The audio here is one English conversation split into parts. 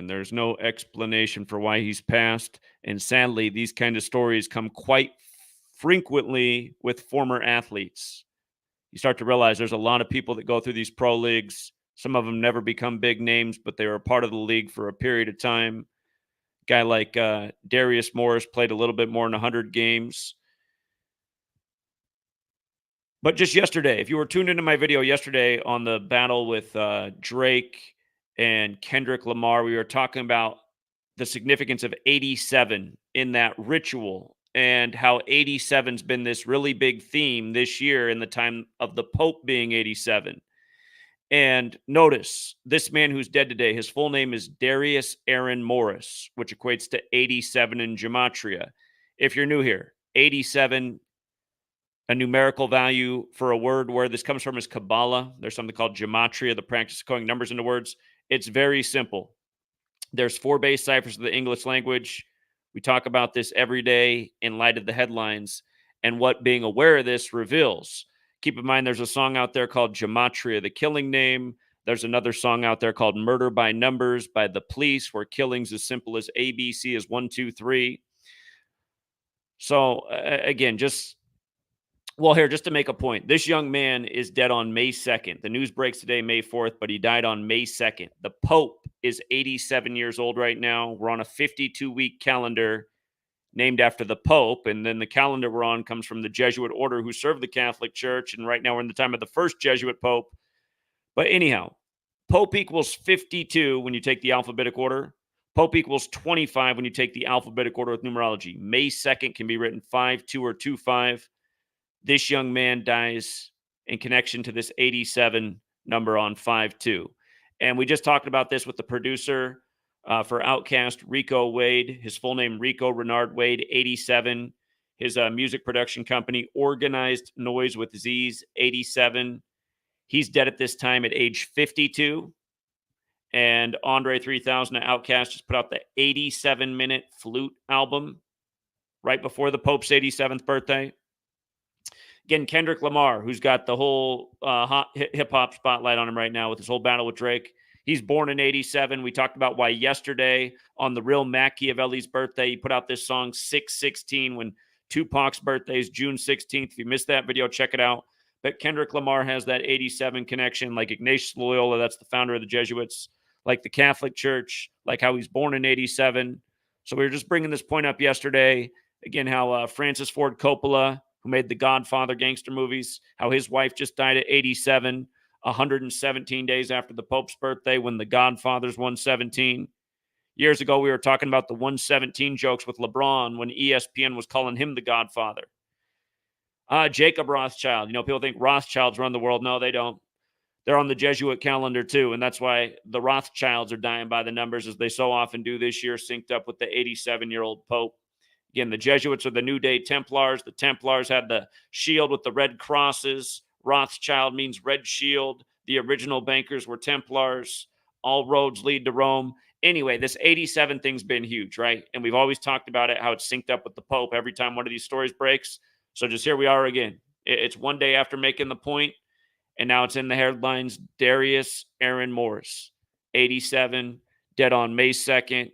There's no explanation for why he's passed. And sadly, these kind of stories come quite frequently with former athletes. You start to realize there's a lot of people that go through these pro leagues. Some of them never become big names, but they were a part of the league for a period of time. Guy like Darius Morris played a little bit more than 100 games. But just yesterday, if you were tuned into my video yesterday on the battle with Drake and Kendrick Lamar, we were talking about the significance of 87 in that ritual and how 87's been this really big theme this year in the time of the Pope being 87. And notice this man who's dead today, his full name is Darius Morris, which equates to 87 in Gematria. If you're new here, 87, a numerical value for a word. Where this comes from is Kabbalah. There's something called Gematria, the practice of coding numbers into words. It's very simple. There's 4 base ciphers of the English language. We talk about this every day in light of the headlines and what being aware of this reveals. Keep in mind, there's a song out there called Gematria, the killing name. There's another song out there called Murder by Numbers by the Police, where killings as simple as ABC is 1, 2, 3. So again, just to make a point, this young man is dead on May 2nd. The news breaks today, May 4th, but he died on May 2nd. The Pope is 87 years old right now. We're on a 52-week calendar named after the Pope, and then the calendar we're on comes from the Jesuit order who served the Catholic Church, and right now we're in the time of the first Jesuit Pope. But anyhow, Pope equals 52 when you take the alphabetic order. Pope equals 25 when you take the alphabetic order with numerology. May 2nd can be written 5-2 or 2-5. This young man dies in connection to this 87 number on 5-2. And we just talked about this with the producer for Outkast, Rico Wade. His full name, Rico Renard Wade, 87. His music production company, Organized Noise with Z's, 87. He's dead at this time at age 52. And Andre 3000 at Outkast just put out the 87-minute flute album right before the Pope's 87th birthday. Again, Kendrick Lamar, who's got the whole hip-hop spotlight on him right now with his whole battle with Drake. He's born in 87. We talked about why yesterday on the real Machiavelli's birthday, he put out this song 616 when Tupac's birthday is June 16th. If you missed that video, check it out. But Kendrick Lamar has that 87 connection, like Ignatius Loyola, that's the founder of the Jesuits, like the Catholic Church, like how he's born in 87. So we were just bringing this point up yesterday. Again, how Francis Ford Coppola, who made the Godfather gangster movies, how his wife just died at 87, 117 days after the Pope's birthday when the Godfather's 117. Years ago, we were talking about the 117 jokes with LeBron when ESPN was calling him the Godfather. Jacob Rothschild. You know, people think Rothschilds run the world. No, they don't. They're on the Jesuit calendar too, and that's why the Rothschilds are dying by the numbers, as they so often do this year, synced up with the 87-year-old Pope. Again, the Jesuits are the New Day Templars. The Templars had the shield with the red crosses. Rothschild means red shield. The original bankers were Templars. All roads lead to Rome. Anyway, this 87 thing's been huge, right? And we've always talked about it, how it's synced up with the Pope every time one of these stories breaks. So just here we are again. It's one day after making the point, and now it's in the headlines. Darius Morris, 87, dead on May 2nd,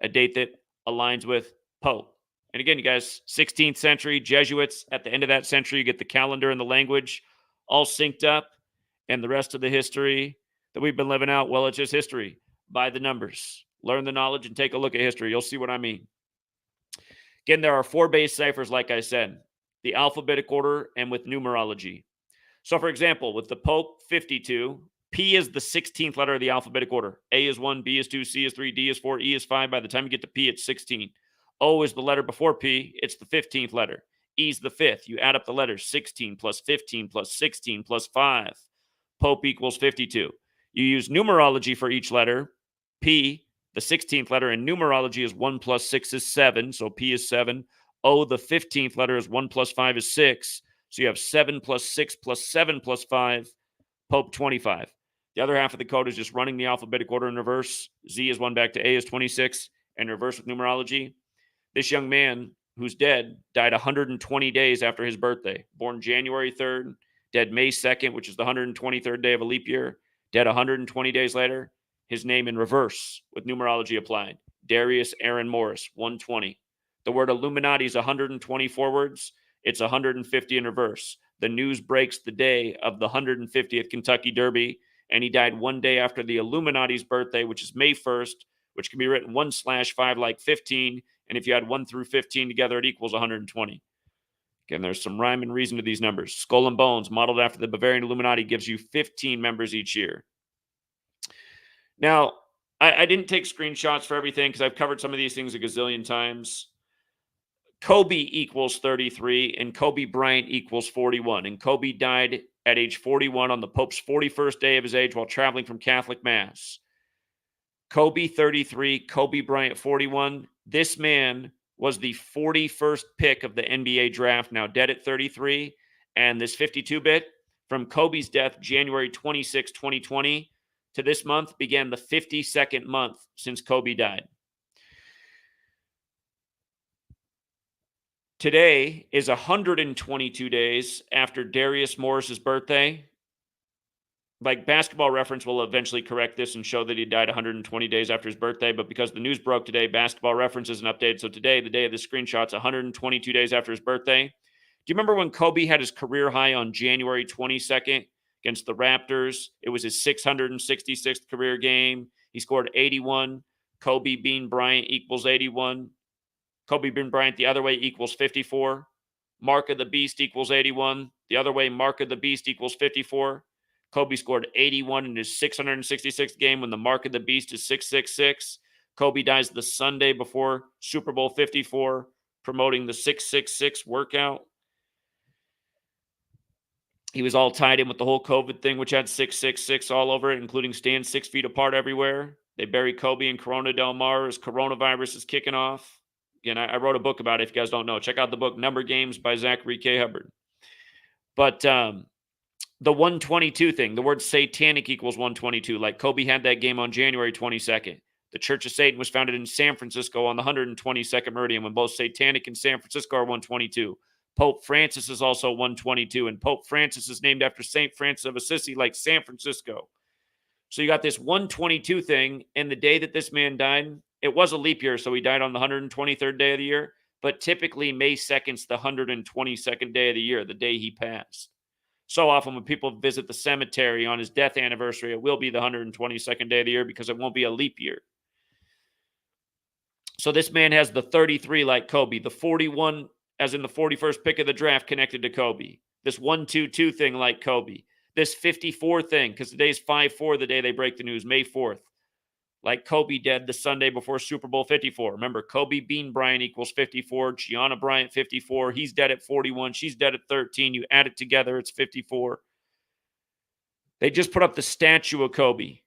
a date that aligns with Pope. And again, you guys, 16th century Jesuits. At the end of that century, you get the calendar and the language all synced up. And the rest of the history that we've been living out, well, it's just history by the numbers. Learn the knowledge and take a look at history. You'll see what I mean. Again, there are 4 base ciphers, like I said, the alphabetic order and with numerology. So, for example, with the Pope, 52, P is the 16th letter of the alphabetic order. A is 1, B is 2, C is 3, D is 4, E is 5. By the time you get to P, it's 16. O is the letter before P. It's the 15th letter. E is the 5th. You add up the letters, 16 plus 15 plus 16 plus 5. Pope equals 52. You use numerology for each letter. P, the 16th letter in numerology, is 1 plus 6 is 7. So P is 7. O, the 15th letter, is 1 plus 5 is 6. So you have 7 plus 6 plus 7 plus 5. Pope 25. The other half of the code is just running the alphabetic order in reverse. Z is 1 back to A is 26. And reverse with numerology. This young man who's dead died 120 days after his birthday. Born January 3rd, dead May 2nd, which is the 123rd day of a leap year. Dead 120 days later. his name in reverse with numerology applied. Darius Aaron Morris, 120. The word Illuminati is 120 forwards. It's 150 in reverse. The news breaks the day of the 150th Kentucky Derby, and he died one day after the Illuminati's birthday, which is May 1st, which can be written 1/5 like 15. And if you add 1 through 15 together, it equals 120. Again, there's some rhyme and reason to these numbers. Skull and Bones, modeled after the Bavarian Illuminati, gives you 15 members each year. Now, I didn't take screenshots for everything because I've covered some of these things a gazillion times. Kobe equals 33 and Kobe Bryant equals 41. And Kobe died at age 41 on the Pope's 41st day of his age while traveling from Catholic Mass. Kobe 33, Kobe Bryant 41. This man was the 41st pick of the NBA draft, now dead at 33. And this 52-bit, from Kobe's death January 26, 2020, to this month began the 52nd month since Kobe died. Today is 122 days after Darius Morris's birthday. Like, Basketball Reference will eventually correct this and show that he died 120 days after his birthday, but because the news broke today, Basketball Reference isn't updated. So today, the day of the screenshot's 122 days after his birthday. Do you remember when Kobe had his career high on January 22nd against the Raptors? It was his 666th career game. He scored 81. Kobe Bean Bryant equals 81. Kobe Bean Bryant the other way equals 54. Mark of the Beast equals 81. The other way, Mark of the Beast equals 54. Kobe scored 81 in his 666th game when the mark of the beast is 666. Kobe dies the Sunday before Super Bowl 54, promoting the 666 workout. He was all tied in with the whole COVID thing, which had 666 all over it, including staying 6 feet apart everywhere. They bury Kobe in Corona Del Mar as coronavirus is kicking off. Again, I wrote a book about it. If you guys don't know, check out the book Number Games by Zachary K. Hubbard. But the 122 thing, the word satanic equals 122. Like, Kobe had that game on January 22nd. The Church of Satan was founded in San Francisco on the 122nd meridian, when both satanic and San Francisco are 122. Pope Francis is also 122, and Pope Francis is named after St. Francis of Assisi, like San Francisco. So you got this 122 thing, and the day that this man died, it was a leap year, so he died on the 123rd day of the year, but typically May 2nd's the 122nd day of the year, the day he passed. So often when people visit the cemetery on his death anniversary, it will be the 122nd day of the year because it won't be a leap year. So this man has the 33 like Kobe, the 41 as in the 41st pick of the draft connected to Kobe, this 122 thing like Kobe, this 54 thing, because today's 5-4, the day they break the news, May 4th. Like Kobe dead the Sunday before Super Bowl 54. Remember, Kobe Bean Bryant equals 54. Gianna Bryant, 54. He's dead at 41. She's dead at 13. You add it together, it's 54. They just put up the statue of Kobe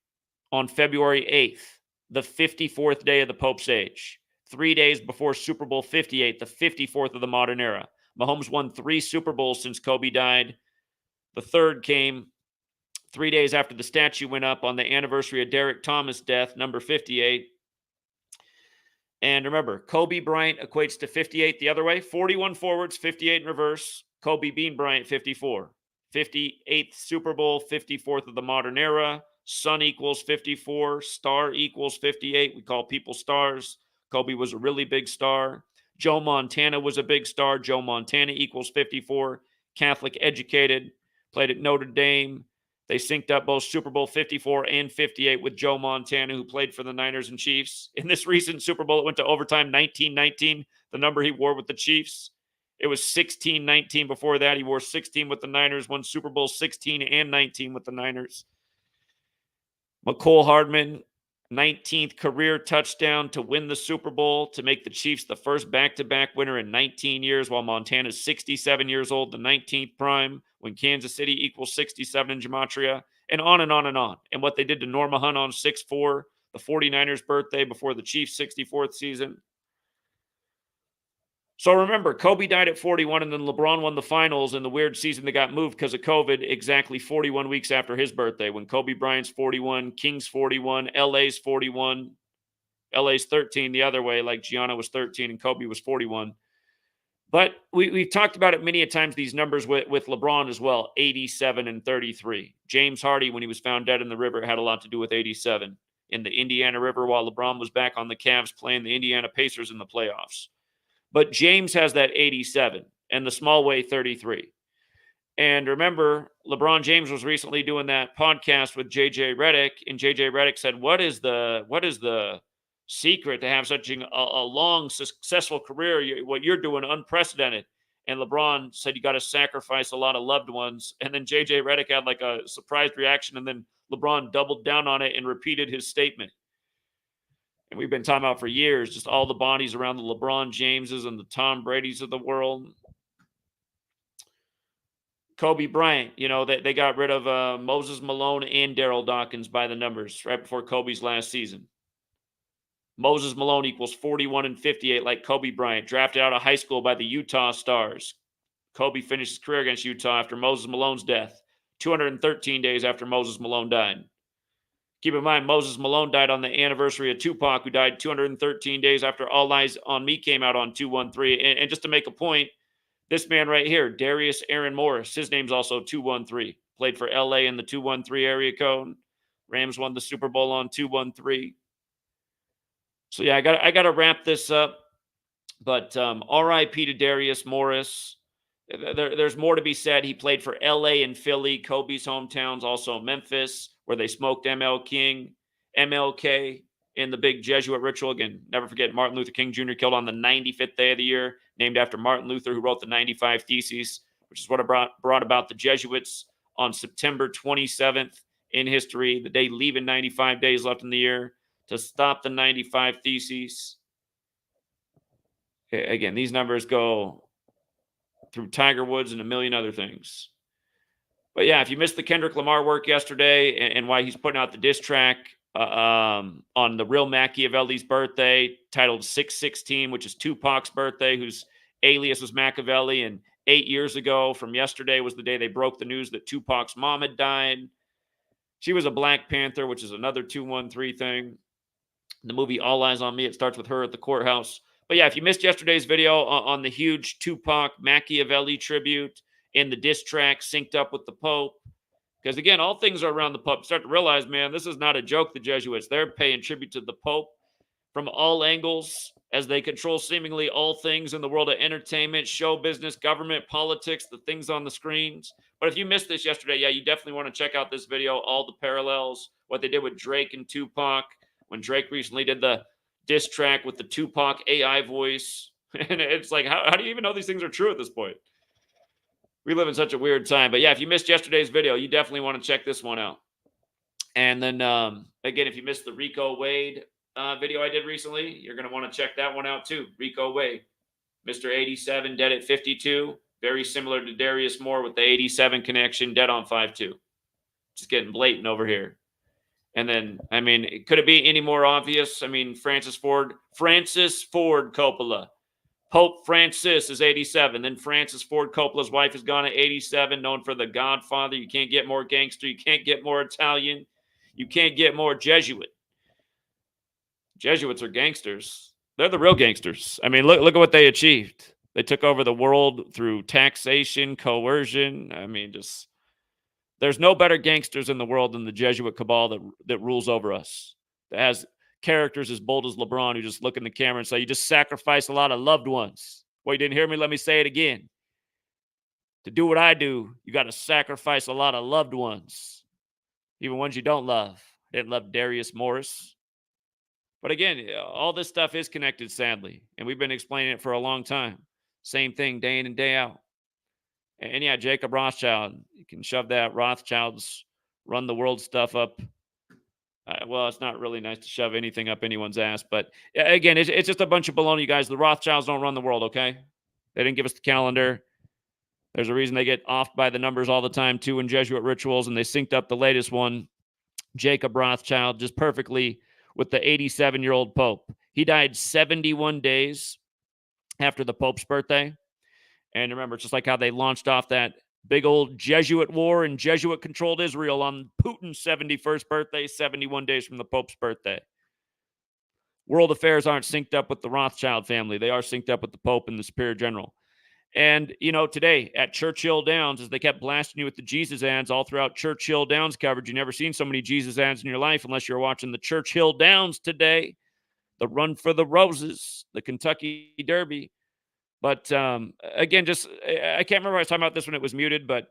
on February 8th, the 54th day of the Pope's age. 3 days before Super Bowl 58, the 54th of the modern era. Mahomes won 3 Super Bowls since Kobe died. The third came 3 days after the statue went up on the anniversary of Derek Thomas' death, number 58. And remember, Kobe Bryant equates to 58 the other way. 41 forwards, 58 in reverse. Kobe Bean Bryant, 54. 58th Super Bowl, 54th of the modern era. Sun equals 54. Star equals 58. We call people stars. Kobe was a really big star. Joe Montana was a big star. Joe Montana equals 54. Catholic educated. Played at Notre Dame. They synced up both Super Bowl 54 and 58 with Joe Montana, who played for the Niners and Chiefs. In this recent Super Bowl, it went to overtime, 19-19, the number he wore with the Chiefs. It was 16-19 before that. He wore 16 with the Niners, won Super Bowl 16 and 19 with the Niners. McCole Hardman, 19th career touchdown to win the Super Bowl, to make the Chiefs the first back-to-back winner in 19 years, while Montana's 67 years old, the 19th prime, when Kansas City equals 67 in Gematria, and on and on and on. And what they did to Norma Hunt on 6-4, the 49ers' birthday before the Chiefs' 64th season. So remember, Kobe died at 41, and then LeBron won the finals in the weird season that got moved because of COVID exactly 41 weeks after his birthday, when Kobe Bryant's 41, King's 41, LA's 41, LA's 13 the other way, like Gianna was 13 and Kobe was 41. But we've talked about it many a times, these numbers with LeBron as well, 87 and 33. James Hardy, when he was found dead in the river, had a lot to do with 87. in the Indiana River while LeBron was back on the Cavs playing the Indiana Pacers in the playoffs. But James has that 87 and the small way 33. And remember, LeBron James was recently doing that podcast with JJ Redick, and JJ Redick said, what is the secret to have such a long, successful career? What you're doing, unprecedented. And LeBron said, you got to sacrifice a lot of loved ones. And then JJ Redick had like a surprised reaction, and then LeBron doubled down on it and repeated his statement. And we've been talking about for years, just all the bodies around the LeBron Jameses and the Tom Bradys of the world. Kobe Bryant, they got rid of Moses Malone and Daryl Dawkins by the numbers right before Kobe's last season. Moses Malone equals 41 and 58 like Kobe Bryant, drafted out of high school by the Utah Stars. Kobe finished his career against Utah after Moses Malone's death, 213 days after Moses Malone died. Keep in mind, Moses Malone died on the anniversary of Tupac, who died 213 days after All Eyes on Me came out on 213. And just to make a point, this man right here, Darius Morris, his name's also 213. Played for LA in the 213 area code. Rams won the Super Bowl on 213. So yeah, I got to wrap this up. But R.I.P. to Darius Morris. There's more to be said. He played for LA and Philly, Kobe's hometowns, also Memphis, where they smoked MLK in the big Jesuit ritual. Again, never forget Martin Luther King Jr. killed on the 95th day of the year, named after Martin Luther, who wrote the 95 Theses, which is what brought about the Jesuits on September 27th in history, the day leaving 95 days left in the year to stop the 95 Theses. Again, these numbers go through Tiger Woods and a million other things. But yeah, if you missed the Kendrick Lamar work yesterday and why he's putting out the diss track on the real Machiavelli's birthday, titled 616, which is Tupac's birthday, whose alias was Machiavelli. And 8 years ago from yesterday was the day they broke the news that Tupac's mom had died. She was a Black Panther, which is another 213 thing. The movie All Eyes on Me, it starts with her at the courthouse. But yeah, if you missed yesterday's video on the huge Tupac Machiavelli tribute in the diss track synced up with the Pope, because again, all things are around the Pope. Start to realize, man, this is not a joke, the Jesuits. They're paying tribute to the Pope from all angles as they control seemingly all things in the world of entertainment, show business, government, politics, the things on the screens. But if you missed this yesterday, yeah, you definitely want to check out this video, all the parallels, what they did with Drake and Tupac, when Drake recently did the diss track with the Tupac AI voice. And it's like, how do you even know these things are true at this point? We live in such a weird time. But yeah, if you missed yesterday's video, you definitely want to check this one out. And then, again, if you missed the Rico Wade video I did recently, you're going to want to check that one out too. Rico Wade, Mr. 87, dead at 52. Very similar to Darius Moore with the 87 connection, dead on 5'2". Just getting blatant over here. And then, I mean, could it be any more obvious? I mean, Francis Ford Coppola. Pope Francis is 87. Then Francis Ford Coppola's wife is gone at 87, known for The Godfather. You can't get more gangster. You can't get more Italian. You can't get more Jesuit. Jesuits are gangsters. They're the real gangsters. I mean, look at what they achieved. They took over the world through taxation, coercion. I mean, just... There's no better gangsters in the world than the Jesuit cabal that rules over us. That has characters as bold as LeBron who just look in the camera and say, you just sacrifice a lot of loved ones. Well, you didn't hear me? Let me say it again. To do what I do, you got to sacrifice a lot of loved ones. Even ones you don't love. I didn't love Darius Morris. But again, all this stuff is connected, sadly. And we've been explaining it for a long time. Same thing day in and day out. And yeah, Jacob Rothschild, you can shove that Rothschilds run the world stuff up. Well, it's not really nice to shove anything up anyone's ass. But again, it's just a bunch of baloney, guys. The Rothschilds don't run the world, okay? They didn't give us the calendar. There's a reason they get off by the numbers all the time, too, in Jesuit rituals. And they synced up the latest one, Jacob Rothschild, just perfectly with the 87-year-old Pope. He died 71 days after the Pope's birthday. And remember, it's just like how they launched off that big old Jesuit war in Jesuit-controlled Israel on Putin's 71st birthday, 71 days from the Pope's birthday. World affairs aren't synced up with the Rothschild family. They are synced up with the Pope and the Superior General. And, today at Churchill Downs, as they kept blasting you with the Jesus ads all throughout Churchill Downs coverage, you never seen so many Jesus ads in your life unless you're watching the Churchill Downs today, the Run for the Roses, the Kentucky Derby. But again, just I can't remember I was talking about this when it was muted, but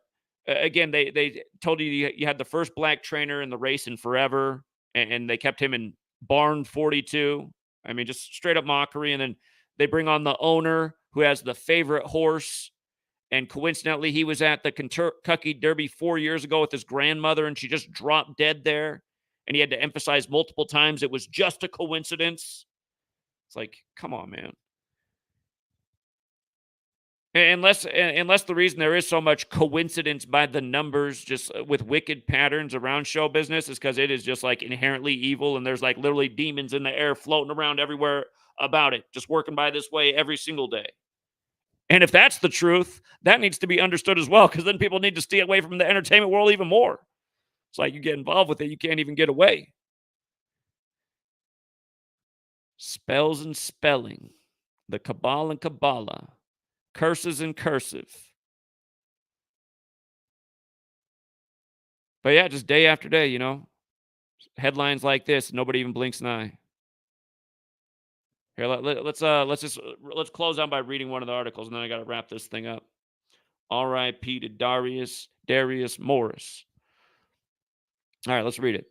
again, they told you had the first black trainer in the race in forever, and they kept him in barn 42. I mean, just straight up mockery. And then they bring on the owner who has the favorite horse, and coincidentally, he was at the Kentucky Derby 4 years ago with his grandmother, and she just dropped dead there. And he had to emphasize multiple times it was just a coincidence. It's like, come on, man. Unless the reason there is so much coincidence by the numbers, just with wicked patterns around show business, is because it is just like inherently evil, and there's like literally demons in the air floating around everywhere about it, just working by this way every single day. And if that's the truth, that needs to be understood as well, because then people need to stay away from the entertainment world even more. It's like you get involved with it, you can't even get away. Spells and spelling, the cabal and Kabbalah. Curses in cursive. But yeah, just day after day, headlines like this, nobody even blinks an eye. Here, let's close out by reading one of the articles, and then I got to wrap this thing up. R.I.P. to Darius Morris. All right, let's read it.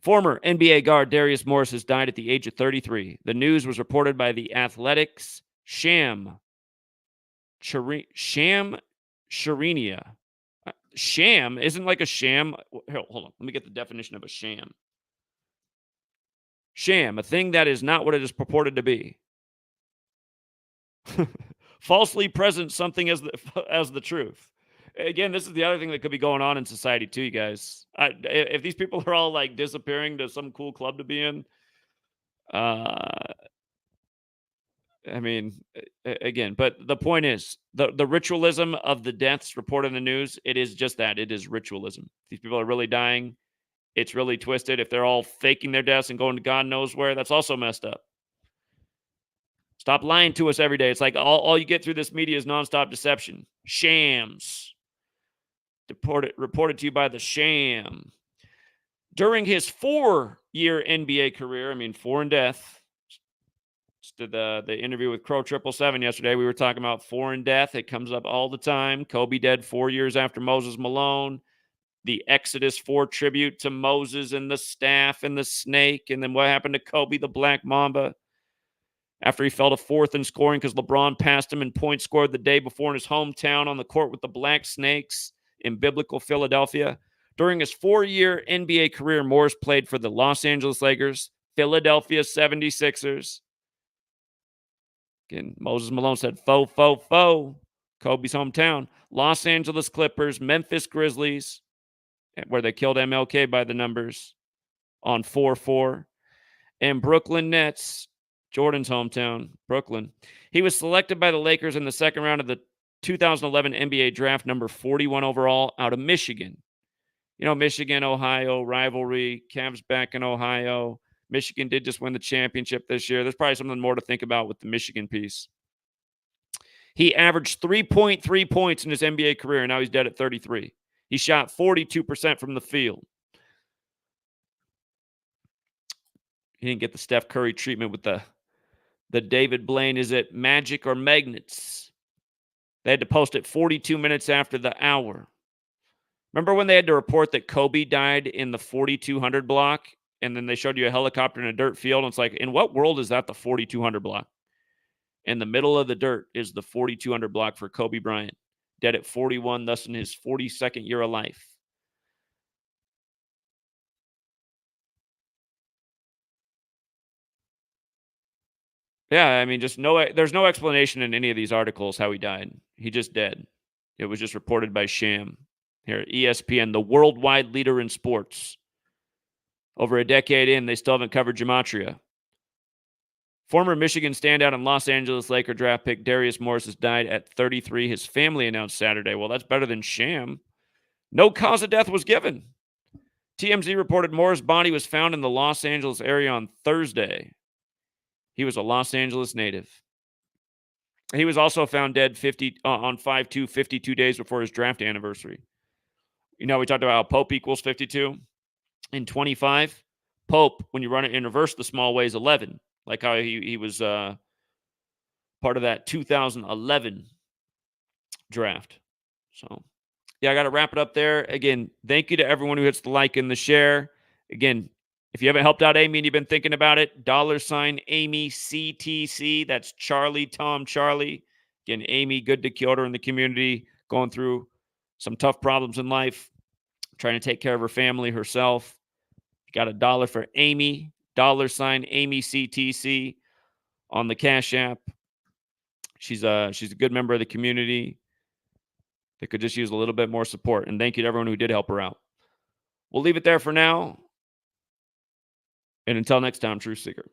Former NBA guard Darius Morris has died at the age of 33. The news was reported by the Athletics' Sham Sharania. Sham isn't like a sham. Here, hold on. Let me get the definition of a sham. Sham, a thing that is not what it is purported to be. Falsely present something as the truth. Again, this is the other thing that could be going on in society too, you guys. If these people are all like disappearing to some cool club to be in, I mean, again, but the point is the ritualism of the deaths reported in the news. It is just that. It is ritualism. These people are really dying. It's really twisted. If they're all faking their deaths and going to God knows where, that's also messed up. Stop lying to us every day. It's like all you get through this media is nonstop deception. Shams. Reported to you by the Sham. During his 4-year NBA career, 4 and death. Just did the interview with Crow 777 yesterday. We were talking about 4 and death. It comes up all the time. Kobe dead 4 years after Moses Malone. The Exodus 4 tribute to Moses and the staff and the snake. And then what happened to Kobe, the Black Mamba, after he fell to 4th in scoring because LeBron passed him in points scored the day before in his hometown on the court with the Black Snakes in biblical Philadelphia. During his 4-year NBA career, Morris played for the Los Angeles Lakers, Philadelphia 76ers. Again, Moses Malone said, faux, Kobe's hometown. Los Angeles Clippers, Memphis Grizzlies, where they killed MLK by the numbers on 4-4. And Brooklyn Nets, Jordan's hometown, Brooklyn. He was selected by the Lakers in the second round of the 2011 NBA draft, number 41 overall, out of Michigan. Michigan, Ohio, rivalry, Cavs back in Ohio. Michigan did just win the championship this year. There's probably something more to think about with the Michigan piece. He averaged 3.3 points in his NBA career, and now he's dead at 33. He shot 42% from the field. He didn't get the Steph Curry treatment with the David Blaine. Is it magic or magnets? They had to post it 42 minutes after the hour. Remember when they had to report that Kobe died in the 4200 block? And then they showed you a helicopter in a dirt field. And it's like, in what world is that the 4200 block? In the middle of the dirt is the 4200 block for Kobe Bryant. Dead at 41, thus in his 42nd year of life. Yeah, just there's no explanation in any of these articles how he died. He just dead. It was just reported by Sham. Here, ESPN, the worldwide leader in sports. Over a decade in, they still haven't covered Gematria. Former Michigan standout and Los Angeles Laker draft pick Darius Morris has died at 33. His family announced Saturday. Well, that's better than Sham. No cause of death was given. TMZ reported Morris' body was found in the Los Angeles area on Thursday. He was a Los Angeles native. He was also found dead on 5/2, 52 days before his draft anniversary. You know, we talked about how Pope equals 52 in 25. Pope, when you run it in reverse, the small way is 11, like how he was part of that 2011 draft. So, yeah, I got to wrap it up there. Again, thank you to everyone who hits the like and the share. Again, if you haven't helped out Amy and you've been thinking about it, $Amy CTC. That's Charlie, Tom, Charlie. Again, Amy, good to Kyoto in the community, going through some tough problems in life, trying to take care of her family, herself. Got $1 for Amy, Amy CTC on the Cash App. She's a good member of the community that could just use a little bit more support. And thank you to everyone who did help her out. We'll leave it there for now. And until next time, Truth Seeker.